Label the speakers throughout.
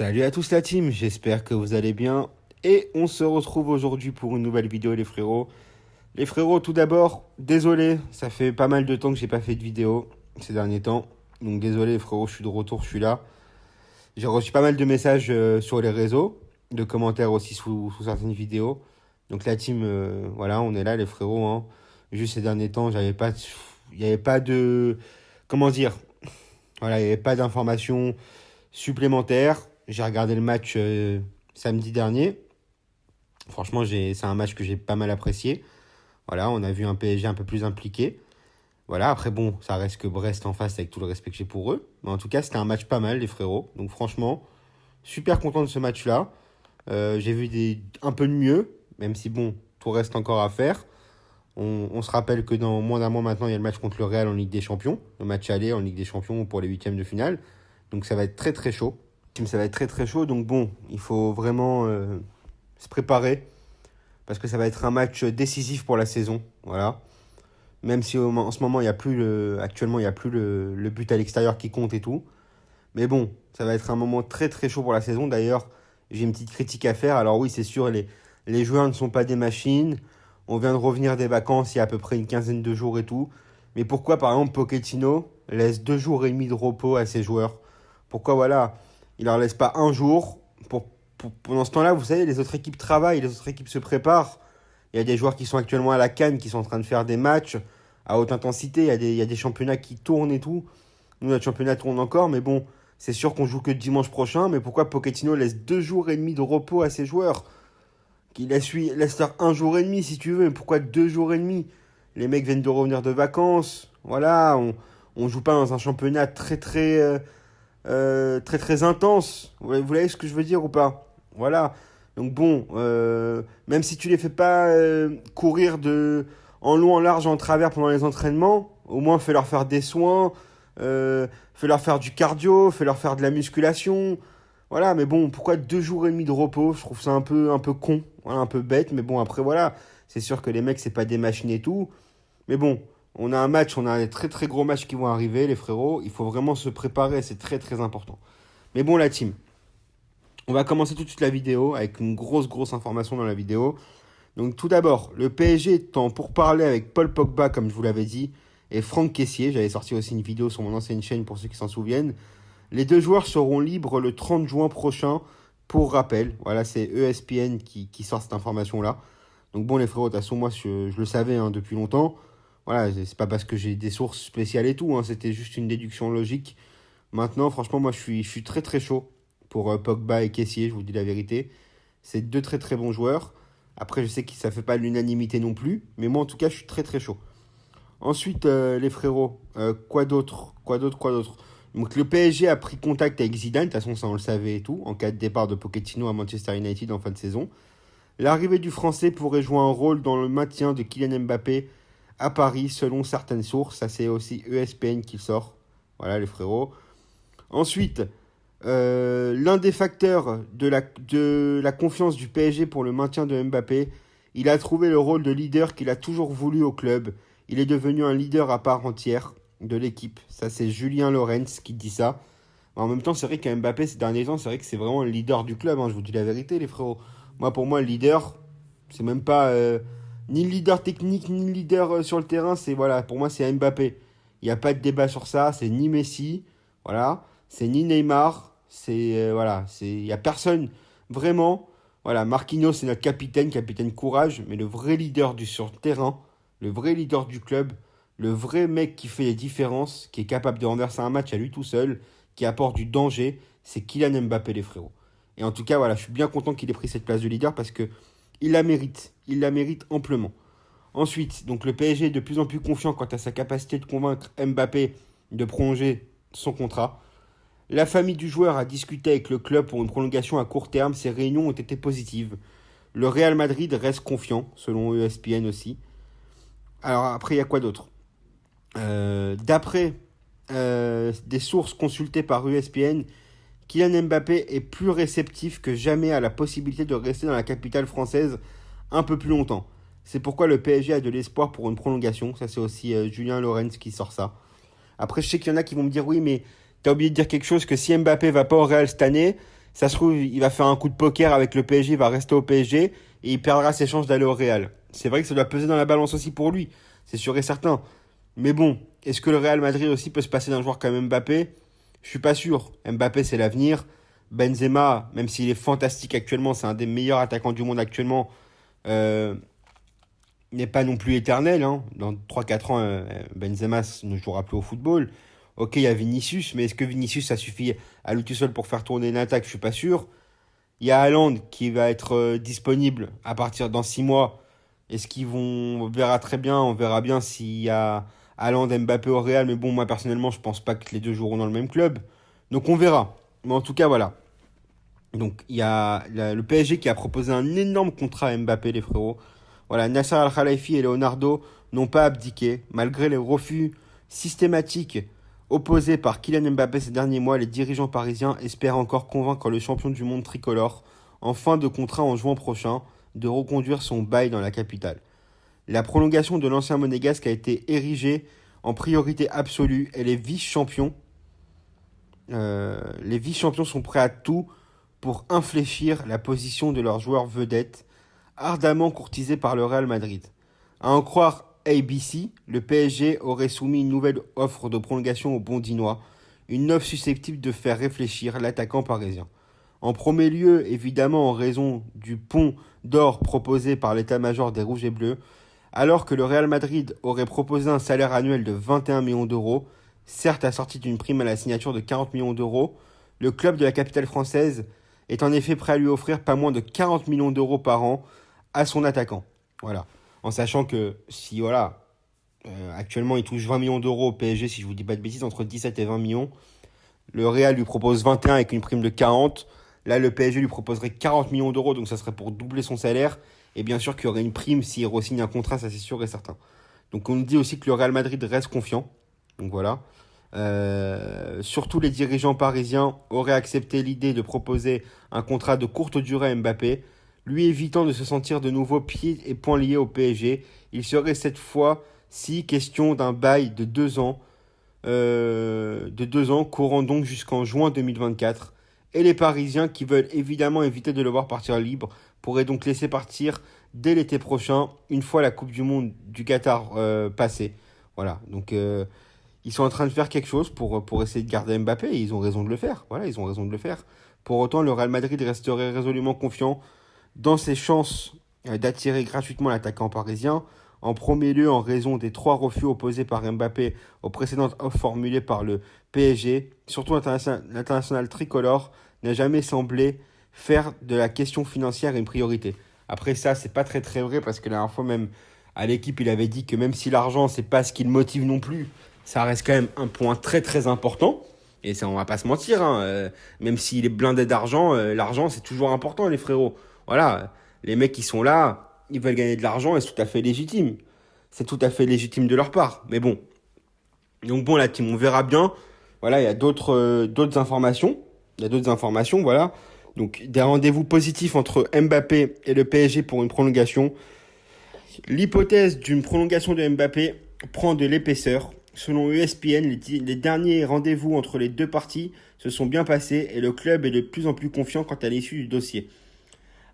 Speaker 1: Salut à tous la team, j'espère que vous allez bien. Et on se retrouve aujourd'hui pour une nouvelle vidéo les frérots. Les frérots, tout d'abord, désolé, ça fait pas mal de temps que j'ai pas fait de vidéo ces derniers temps. Donc désolé les frérots, je suis de retour, je suis là. J'ai reçu pas mal de messages sur les réseaux, de commentaires aussi sous certaines vidéos. Donc la team, voilà, on est là les frérots. Hein. Juste ces derniers temps, il n'y avait pas de... Comment dire? Voilà, il n'y avait pas d'informations supplémentaires. J'ai regardé le match samedi dernier. Franchement, c'est un match que j'ai pas mal apprécié. Voilà, on a vu un PSG un peu plus impliqué. Voilà, après bon, ça reste que Brest en face avec tout le respect que j'ai pour eux. Mais en tout cas, c'était un match pas mal, les frérots. Donc franchement, super content de ce match-là. J'ai vu un peu de mieux, même si bon, tout reste encore à faire. On se rappelle que dans moins d'un mois maintenant, il y a le match contre le Real en Ligue des Champions. Le match aller en Ligue des Champions pour les huitièmes de finale. Donc ça va être très très chaud. Ça va être très très chaud. Donc bon, il faut vraiment se préparer. Parce que ça va être un match décisif pour la saison. Voilà. Même si en ce moment, actuellement, il n'y a plus le but à l'extérieur qui compte et tout. Mais bon, ça va être un moment très très chaud pour la saison. D'ailleurs, j'ai une petite critique à faire. Alors oui, c'est sûr, les joueurs ne sont pas des machines. On vient de revenir des vacances il y a à peu près une quinzaine de jours et tout. Mais pourquoi, par exemple, Pochettino laisse 2 jours et demi de repos à ses joueurs? Pourquoi, voilà, il leur laisse pas un jour pendant ce temps-là, vous savez, les autres équipes travaillent, les autres équipes se préparent. Il y a des joueurs qui sont actuellement à la CAN, qui sont en train de faire des matchs à haute intensité. Il y a des championnats qui tournent et tout. Nous, notre championnat tourne encore, mais bon, c'est sûr qu'on joue que dimanche prochain. Mais pourquoi Pochettino laisse 2 jours et demi de repos à ses joueurs? Qu'il laisse leur 1 jour et demi si tu veux, mais pourquoi 2 jours et demi? Les mecs viennent de revenir de vacances. Voilà, on joue pas dans un championnat très très intense. Vous voyez ce que je veux dire ou pas? Voilà. Donc bon, même si tu les fais pas courir en long, en large, en travers pendant les entraînements, au moins fais-leur faire des soins, fais-leur faire du cardio, fais-leur faire de la musculation. Voilà, mais bon, pourquoi 2 jours et demi de repos? Je trouve ça un peu con, voilà, un peu bête, mais bon, après voilà, c'est sûr que les mecs, c'est pas des machines et tout. Mais bon, on a des très très gros matchs qui vont arriver, les frérots. Il faut vraiment se préparer, c'est très très important. Mais bon, la team, on va commencer tout de suite la vidéo avec une grosse information dans la vidéo. Donc tout d'abord, le PSG est en pourparlers avec Paul Pogba, comme je vous l'avais dit, et Franck Kessié. J'avais sorti aussi une vidéo sur mon ancienne chaîne pour ceux qui s'en souviennent. Les deux joueurs seront libres le 30 juin prochain. Pour rappel, voilà, c'est ESPN qui sort cette information-là. Donc bon, les frérots, de toute façon, moi, je le savais hein, depuis longtemps. Voilà, c'est pas parce que j'ai des sources spéciales et tout, hein, c'était juste une déduction logique. Maintenant, franchement, moi, je suis très très chaud pour Pogba et Kessié, je vous dis la vérité. C'est deux très très bons joueurs. Après, je sais que ça fait pas l'unanimité non plus, mais moi, en tout cas, je suis très très chaud. Ensuite, les frérots, quoi d'autre? Donc, le PSG a pris contact avec Zidane, de toute façon, ça on le savait et tout, en cas de départ de Pochettino à Manchester United en fin de saison. L'arrivée du Français pourrait jouer un rôle dans le maintien de Kylian Mbappé à Paris, selon certaines sources. Ça, c'est aussi ESPN qui le sort. Voilà, les frérots. Ensuite, l'un des facteurs de la confiance du PSG pour le maintien de Mbappé, il a trouvé le rôle de leader qu'il a toujours voulu au club. Il est devenu un leader à part entière de l'équipe. Ça, c'est Julien Lorenz qui dit ça. En même temps, c'est vrai qu'Mbappé, ces derniers temps, c'est vrai que c'est vraiment le leader du club. Hein, je vous dis la vérité, les frérots. Moi, pour moi, le leader, c'est même pas ni le leader technique, ni le leader sur le terrain. C'est voilà, pour moi, c'est Mbappé. Il n'y a pas de débat sur ça. C'est ni Messi, voilà. C'est ni Neymar. Voilà, il y a personne vraiment. Voilà, Marquinhos, c'est notre capitaine courage, mais le vrai leader sur le terrain, le vrai leader du club, le vrai mec qui fait les différences, qui est capable de renverser un match à lui tout seul, qui apporte du danger, c'est Kylian Mbappé, les frérots. Et en tout cas, voilà, je suis bien content qu'il ait pris cette place de leader parce que il la mérite amplement. Ensuite, donc le PSG est de plus en plus confiant quant à sa capacité de convaincre Mbappé de prolonger son contrat. La famille du joueur a discuté avec le club pour une prolongation à court terme. Ces réunions ont été positives. Le Real Madrid reste confiant, selon ESPN aussi. Alors après, il y a quoi d'autre? D'après des sources consultées par ESPN, Kylian Mbappé est plus réceptif que jamais à la possibilité de rester dans la capitale française un peu plus longtemps. C'est pourquoi le PSG a de l'espoir pour une prolongation. Ça, c'est aussi Julien Lorenz qui sort ça. Après, je sais qu'il y en a qui vont me dire oui, mais t'as oublié de dire quelque chose, que si Mbappé va pas au Real cette année, Ça se trouve, il va faire un coup de poker avec le PSG, il va rester au PSG et il perdra ses chances d'aller au Real. C'est vrai que ça doit peser dans la balance aussi pour lui, c'est sûr et certain. Mais bon, est-ce que le Real Madrid aussi peut se passer d'un joueur comme Mbappé? Je suis pas sûr. Mbappé, c'est l'avenir. Benzema, même s'il est fantastique actuellement, c'est un des meilleurs attaquants du monde actuellement, euh, n'est pas non plus éternel, hein. Dans 3-4 ans, Benzema ne jouera plus au football. Ok, il y a Vinicius, mais est-ce que Vinicius, ça suffit à lui tout seul pour faire tourner une attaque? Je suis pas sûr. Il y a Haaland qui va être disponible à partir dans 6 mois. Est-ce qu'ils vont... On verra très bien, on verra bien s'il y a Haaland, Mbappé au Real. Mais bon, moi personnellement, je pense pas que les deux joueront dans le même club. Donc on verra. Mais en tout cas, voilà. Donc il y a le PSG qui a proposé un énorme contrat à Mbappé, les frérots. Voilà, Nasser Al-Khelaifi et Leonardo n'ont pas abdiqué. Malgré les refus systématiques opposés par Kylian Mbappé ces derniers mois, les dirigeants parisiens espèrent encore convaincre le champion du monde tricolore, en fin de contrat en juin prochain, de reconduire son bail dans la capitale. La prolongation de l'ancien monégasque a été érigée en priorité absolue et les vice-champions sont prêts à tout pour infléchir la position de leurs joueurs vedettes, ardemment courtisés par le Real Madrid. À en croire ABC, le PSG aurait soumis une nouvelle offre de prolongation au Bondinois, une offre susceptible de faire réfléchir l'attaquant parisien. En premier lieu, évidemment en raison du pont d'or proposé par l'état-major des Rouges et Bleus, alors que le Real Madrid aurait proposé un salaire annuel de 21 millions d'euros, certes assorti d'une prime à la signature de 40 millions d'euros, le club de la capitale française est en effet prêt à lui offrir pas moins de 40 millions d'euros par an à son attaquant. Voilà. En sachant que si, voilà, actuellement il touche 20 millions d'euros au PSG, si je vous dis pas de bêtises, entre 17 et 20 millions, le Real lui propose 21 avec une prime de 40. Là, le PSG lui proposerait 40 millions d'euros, donc ça serait pour doubler son salaire. Et bien sûr qu'il y aurait une prime s'il re-signe un contrat, ça c'est sûr et certain. Donc on nous dit aussi que le Real Madrid reste confiant. Donc voilà. Surtout les dirigeants parisiens auraient accepté l'idée de proposer un contrat de courte durée à Mbappé, lui évitant de se sentir de nouveau pieds et poings liés au PSG. Il serait cette fois-ci question d'un bail de 2 ans, courant donc jusqu'en juin 2024. Et les Parisiens, qui veulent évidemment éviter de le voir partir libre, pourraient donc laisser partir dès l'été prochain, une fois la Coupe du Monde du Qatar passée. Voilà, donc ils sont en train de faire quelque chose pour essayer de garder Mbappé, et ils ont raison de le faire. Voilà, ils ont raison de le faire. Pour autant, le Real Madrid resterait résolument confiant dans ses chances d'attirer gratuitement l'attaquant parisien. En premier lieu, en raison des 3 refus opposés par Mbappé aux précédentes offres formulées par le PSG. Surtout, l'international tricolore n'a jamais semblé faire de la question financière une priorité. Après ça, c'est pas très très vrai parce que la dernière fois même à l'équipe, il avait dit que même si l'argent, c'est pas ce qui le motive non plus, ça reste quand même un point très très important. Et ça, on va pas se mentir, hein, même s'il est blindé d'argent, l'argent c'est toujours important, les frérots. Voilà, les mecs qui sont là, ils veulent gagner de l'argent et c'est tout à fait légitime. C'est tout à fait légitime de leur part. Mais bon. Donc bon, la team, on verra bien. Voilà, il y a d'autres informations. Il y a d'autres informations, voilà. Donc des rendez-vous positifs entre Mbappé et le PSG pour une prolongation. L'hypothèse d'une prolongation de Mbappé prend de l'épaisseur. Selon ESPN, les derniers rendez-vous entre les deux parties se sont bien passés et le club est de plus en plus confiant quant à l'issue du dossier.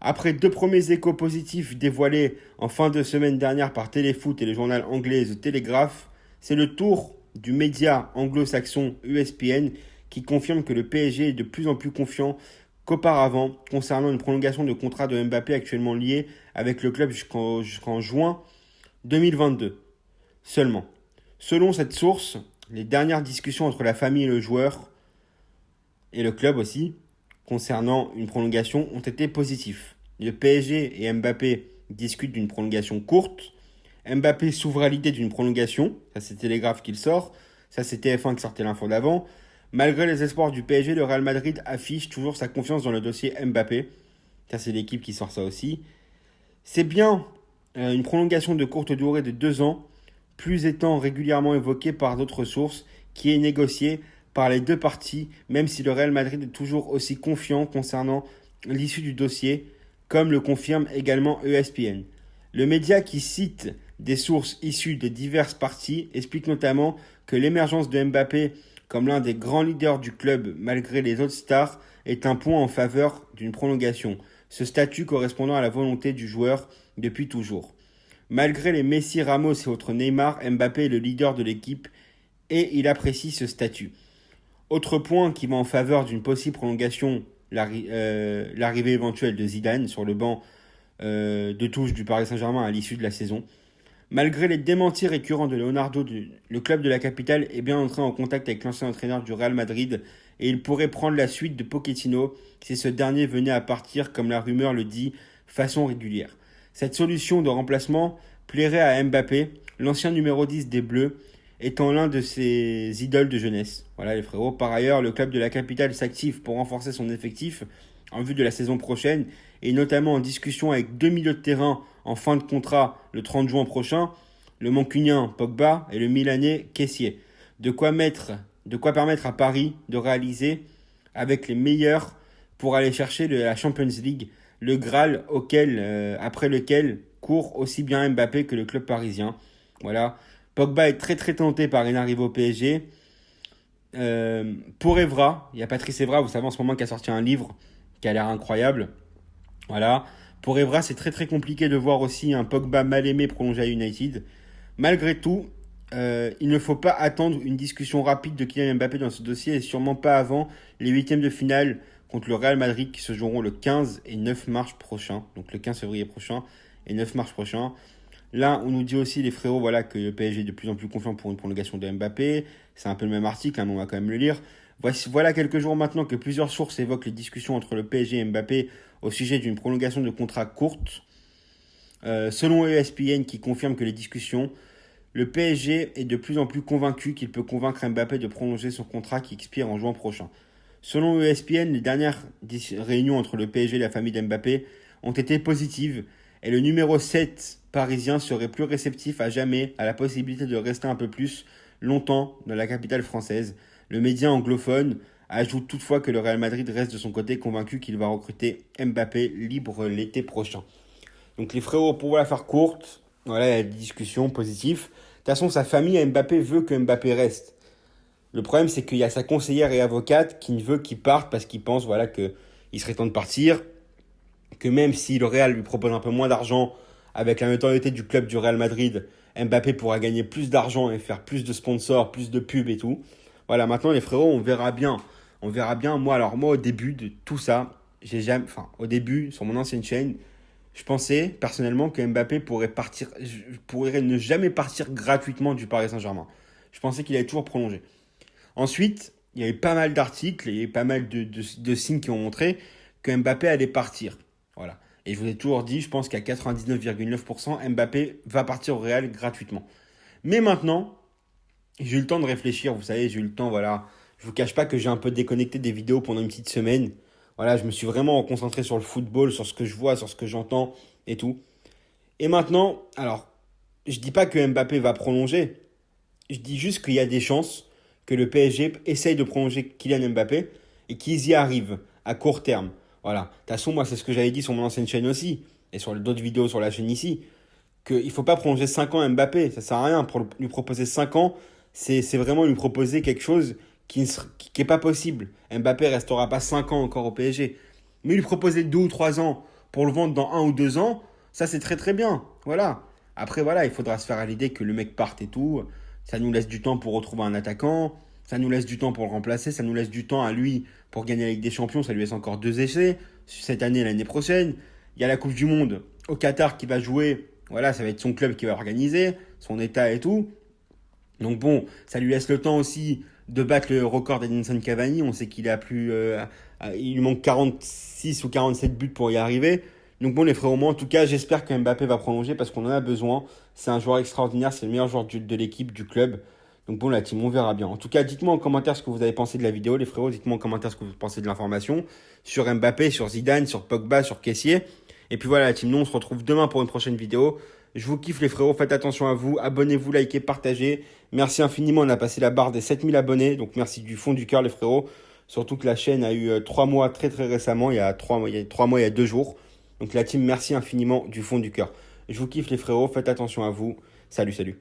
Speaker 1: Après 2 premiers échos positifs dévoilés en fin de semaine dernière par Téléfoot et le journal anglais The Telegraph, c'est le tour du média anglo-saxon ESPN qui confirme que le PSG est de plus en plus confiant qu'auparavant concernant une prolongation de contrat de Mbappé actuellement lié avec le club jusqu'en juin 2022 seulement. Selon cette source, les dernières discussions entre la famille et le joueur, et le club aussi, concernant une prolongation, ont été positifs. Le PSG et Mbappé discutent d'une prolongation courte. Mbappé s'ouvre à l'idée d'une prolongation. Ça, c'est Télégraphe qui le sort. Ça, c'est TF1 qui sortait l'info d'avant. Malgré les espoirs du PSG, le Real Madrid affiche toujours sa confiance dans le dossier Mbappé. Ça, c'est l'équipe qui sort ça aussi. C'est bien une prolongation de courte durée de 2 ans, plus étant régulièrement évoquée par d'autres sources, qui est négociée par les deux parties, même si le Real Madrid est toujours aussi confiant concernant l'issue du dossier, comme le confirme également ESPN. Le média qui cite des sources issues de diverses parties explique notamment que l'émergence de Mbappé comme l'un des grands leaders du club malgré les autres stars, est un point en faveur d'une prolongation, ce statut correspondant à la volonté du joueur depuis toujours. Malgré les Messi, Ramos et autres Neymar, Mbappé est le leader de l'équipe et il apprécie ce statut. Autre point qui va en faveur d'une possible prolongation, l'arrivée éventuelle de Zidane sur le banc de touche du Paris Saint-Germain à l'issue de la saison. Malgré les démentis récurrents de Leonardo, le club de la capitale est bien entré en contact avec l'ancien entraîneur du Real Madrid et il pourrait prendre la suite de Pochettino si ce dernier venait à partir, comme la rumeur le dit, façon régulière. Cette solution de remplacement plairait à Mbappé, l'ancien numéro 10 des Bleus, étant l'un de ses idoles de jeunesse. Voilà les frérots. Par ailleurs, le club de la capitale s'active pour renforcer son effectif en vue de la saison prochaine et notamment en discussion avec 2 milieux de terrain en fin de contrat le 30 juin prochain, le Mancunien Pogba et le Milanais Kessié. De quoi permettre à Paris de réaliser avec les meilleurs pour aller chercher la Champions League, le Graal après lequel court aussi bien Mbappé que le club parisien. Voilà. Pogba est très très tenté par une arrivée au PSG. Pour Evra, il y a Patrice Evra, vous savez en ce moment qui a sorti un livre qui a l'air incroyable. Voilà. Pour Evra, c'est très très compliqué de voir aussi un Pogba mal aimé prolonger à United. Malgré tout, il ne faut pas attendre une discussion rapide de Kylian Mbappé dans ce dossier et sûrement pas avant les huitièmes de finale contre le Real Madrid qui se joueront le 15 et 9 mars prochain. Donc le 15 février prochain et 9 mars prochain. Là, on nous dit aussi, les frérots, voilà, que le PSG est de plus en plus confiant pour une prolongation de Mbappé. C'est un peu le même article, hein, mais on va quand même le lire. Voilà quelques jours maintenant que plusieurs sources évoquent les discussions entre le PSG et Mbappé au sujet d'une prolongation de contrat courte. Selon ESPN, qui confirme que les discussions, le PSG est de plus en plus convaincu qu'il peut convaincre Mbappé de prolonger son contrat qui expire en juin prochain. Selon ESPN, les dernières réunions entre le PSG et la famille d'Mbappé ont été positives et le numéro 7 parisien serait plus réceptif à jamais à la possibilité de rester un peu plus longtemps dans la capitale française. Le média anglophone ajoute toutefois que le Real Madrid reste de son côté convaincu qu'il va recruter Mbappé libre l'été prochain. Donc les frérots, pour la faire courte, voilà, il y a des discussions positives. De toute façon, sa famille, Mbappé, veut que Mbappé reste. Le problème, c'est qu'il y a sa conseillère et avocate qui ne veut qu'il parte parce qu'il pense voilà, qu'il serait temps de partir. Que même si le Real lui propose un peu moins d'argent, avec la notoriété du club du Real Madrid, Mbappé pourra gagner plus d'argent et faire plus de sponsors, plus de pubs et tout. Voilà, maintenant les frérots, on verra bien. On verra bien. Moi, au début de tout ça, au début, sur mon ancienne chaîne, je pensais personnellement que Mbappé pourrait ne jamais partir gratuitement du Paris Saint-Germain. Je pensais qu'il allait toujours prolonger. Ensuite, il y avait pas mal d'articles, il y avait pas mal de signes qui ont montré que Mbappé allait partir. Voilà. Et je vous ai toujours dit, je pense qu'à 99,9%, Mbappé va partir au Real gratuitement. Mais maintenant, j'ai eu le temps de réfléchir, vous savez, j'ai eu le temps, voilà. Je vous cache pas que j'ai un peu déconnecté des vidéos pendant une petite semaine. Voilà, je me suis vraiment concentré sur le football, sur ce que je vois, sur ce que j'entends et tout. Et maintenant, alors, je dis pas que Mbappé va prolonger. Je dis juste qu'il y a des chances que le PSG essaye de prolonger Kylian Mbappé et qu'ils y arrivent à court terme. Voilà. De toute façon, moi, c'est ce que j'avais dit sur mon ancienne chaîne aussi, et sur d'autres vidéos sur la chaîne ici, qu'il ne faut pas prolonger 5 ans Mbappé. Ça ne sert à rien. Pour lui proposer 5 ans, c'est vraiment lui proposer quelque chose qui n'est pas possible. Mbappé ne restera pas 5 ans encore au PSG. Mais lui proposer 2 ou 3 ans pour le vendre dans 1 ou 2 ans, ça, c'est très très bien. Voilà. Après, voilà, il faudra se faire à l'idée que le mec parte et tout. Ça nous laisse du temps pour retrouver un attaquant. Ça nous laisse du temps pour le remplacer. Ça nous laisse du temps à lui pour gagner la Ligue des Champions. Ça lui laisse encore 2 essais. Cette année et l'année prochaine. Il y a la Coupe du Monde au Qatar qui va jouer. Voilà, ça va être son club qui va organiser. Son état et tout. Donc bon, ça lui laisse le temps aussi de battre le record d'Edinson Cavani. On sait qu'il a plus... il lui manque 46 ou 47 buts pour y arriver. Donc bon les frérots, moi en tout cas j'espère que Mbappé va prolonger parce qu'on en a besoin. C'est un joueur extraordinaire, c'est le meilleur joueur de l'équipe, du club. Donc bon la team, on verra bien. En tout cas dites-moi en commentaire ce que vous avez pensé de la vidéo les frérots. Dites-moi en commentaire ce que vous pensez de l'information sur Mbappé, sur Zidane, sur Pogba, sur Kessié. Et puis voilà la team, nous on se retrouve demain pour une prochaine vidéo. Je vous kiffe les frérots, faites attention à vous, abonnez-vous, likez, partagez. Merci infiniment, on a passé la barre des 7000 abonnés. Donc merci du fond du cœur les frérots. Surtout que la chaîne a eu 3 mois très très récemment, il y a 3 mois, il y a 2 jours. Donc la team, merci infiniment du fond du cœur. Je vous kiffe les frérots, faites attention à vous. Salut, salut.